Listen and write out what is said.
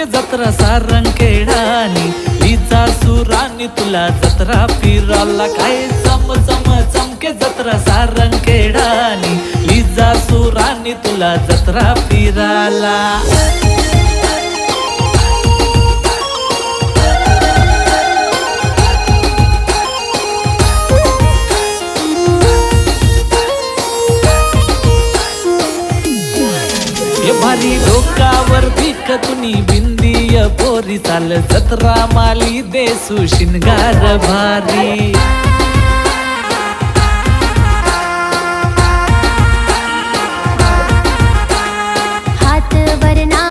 चमके जत्रा सारंगखेडानी लिजा सुरानी तुला जत्रा फिराला काय चम चम चमके जत्रा सारंगखेडानी लिजा सुरानी तुला जत्रा फिराला भारी डोकावर भीक तुनी बिंदीय पोरी चाल जत्रा माली देसू शिनगार भारी